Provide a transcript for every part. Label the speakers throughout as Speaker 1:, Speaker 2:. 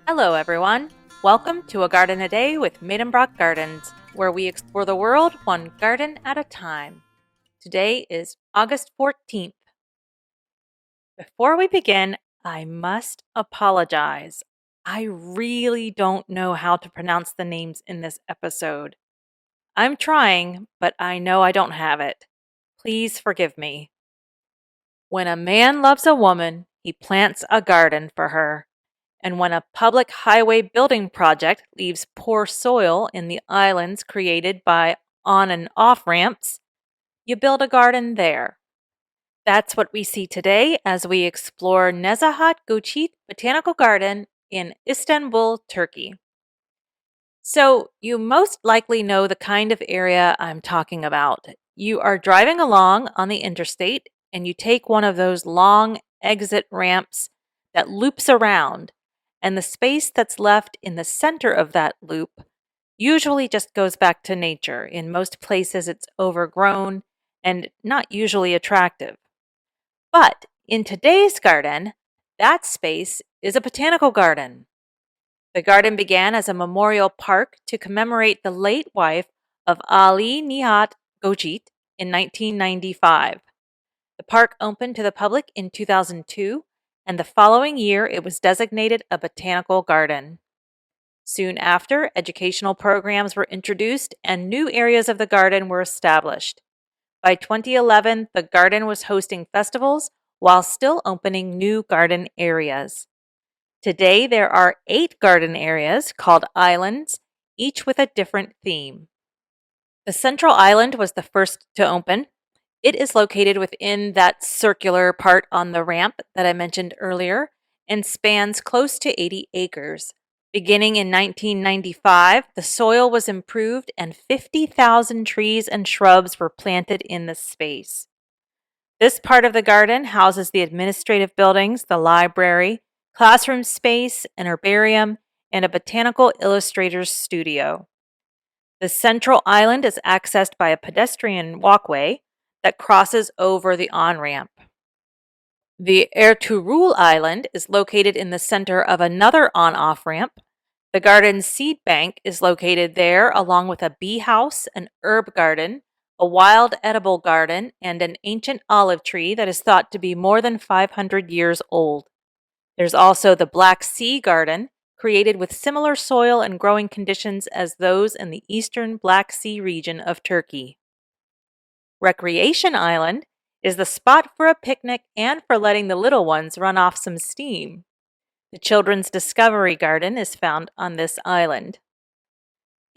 Speaker 1: Hello, everyone. Welcome to A Garden a Day with Maidenbrock Gardens, where we explore the world one garden at a time. Today is August 14th. Before we begin, I must apologize. I really don't know how to pronounce the names in this episode. I'm trying, but I know I don't have it. Please forgive me. When a man loves a woman, he plants a garden for her. And when a public highway building project leaves poor soil in the islands created by on and off ramps, you build a garden there. That's what we see today as we explore Nezahat Gökyigit Botanical Garden in Istanbul, Turkey. So, you most likely know the kind of area I'm talking about. You are driving along on the interstate and you take one of those long exit ramps that loops around, and the space that's left in the center of that loop usually just goes back to nature. In most places, it's overgrown and not usually attractive. But in today's garden, that space is a botanical garden. The garden began as a memorial park to commemorate the late wife of Ali Nezahat Gökyigit in 1995. The park opened to the public in 2002, and the following year it was designated a botanical garden. Soon after, educational programs were introduced and new areas of the garden were established. By 2011, the garden was hosting festivals while still opening new garden areas. Today, there are 8 garden areas called islands, each with a different theme. The central island was the first to open. It is located within that circular part on the ramp that I mentioned earlier and spans close to 80 acres. Beginning in 1995, the soil was improved and 50,000 trees and shrubs were planted in the space. This part of the garden houses the administrative buildings, the library, classroom space, an herbarium, and a botanical illustrator's studio. The central island is accessed by a pedestrian walkway that crosses over the on-ramp. The Ertuğrul Island is located in the center of another on-off ramp. The garden's seed bank is located there, along with a bee house, an herb garden, a wild edible garden, and an ancient olive tree that is thought to be more than 500 years old. There's also the Black Sea Garden, created with similar soil and growing conditions as those in the eastern Black Sea region of Turkey. Recreation Island is the spot for a picnic and for letting the little ones run off some steam. The Children's Discovery Garden is found on this island.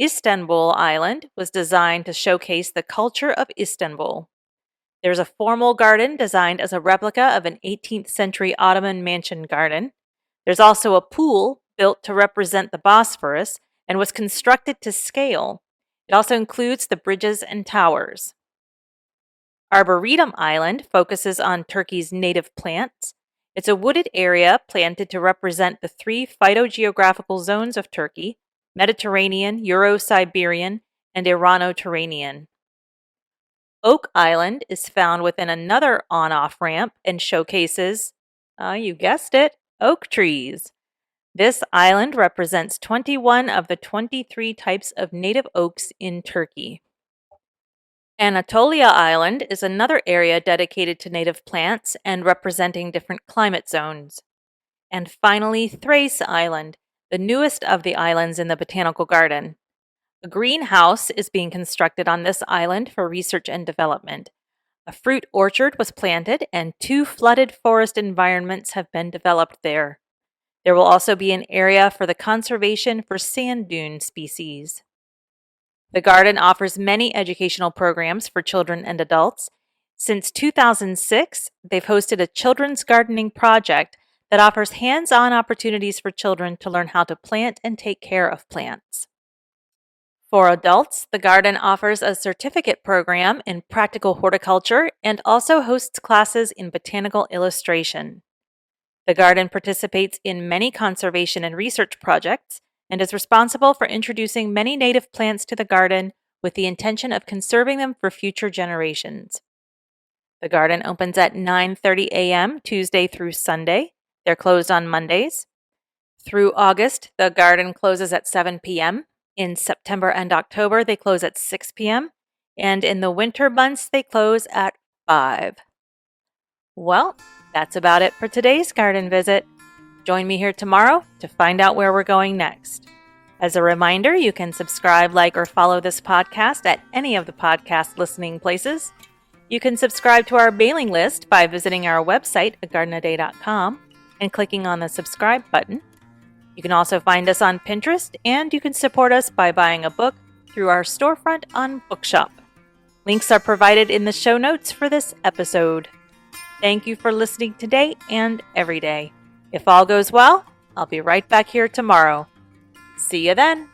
Speaker 1: Istanbul Island was designed to showcase the culture of Istanbul. There's a formal garden designed as a replica of an 18th century Ottoman mansion garden. There's also a pool built to represent the Bosphorus and was constructed to scale. It also includes the bridges and towers. Arboretum Island focuses on Turkey's native plants. It's a wooded area planted to represent the 3 phytogeographical zones of Turkey: Mediterranean, Euro-Siberian, and Irano-Turanian. Oak Island is found within another on-off ramp and showcases, you guessed it, oak trees. This island represents 21 of the 23 types of native oaks in Turkey. Anatolia Island is another area dedicated to native plants and representing different climate zones. And finally, Thrace Island, the newest of the islands in the botanical garden. A greenhouse is being constructed on this island for research and development. A fruit orchard was planted and 2 flooded forest environments have been developed there. There will also be an area for the conservation for sand dune species. The garden offers many educational programs for children and adults. Since 2006, they've hosted a children's gardening project that offers hands-on opportunities for children to learn how to plant and take care of plants. For adults, the garden offers a certificate program in practical horticulture and also hosts classes in botanical illustration. The garden participates in many conservation and research projects and is responsible for introducing many native plants to the garden with the intention of conserving them for future generations. The garden opens at 9:30 a.m. Tuesday through Sunday. They're closed on Mondays. Through August, the garden closes at 7 p.m. In September and October, they close at 6 p.m. And in the winter months, they close at 5. Well, that's about it for today's garden visit. Join me here tomorrow to find out where we're going next. As a reminder, you can subscribe, like, or follow this podcast at any of the podcast listening places. You can subscribe to our mailing list by visiting our website, agardenaday.com, and clicking on the subscribe button. You can also find us on Pinterest, and you can support us by buying a book through our storefront on Bookshop. Links are provided in the show notes for this episode. Thank you for listening today and every day. If all goes well, I'll be right back here tomorrow. See you then.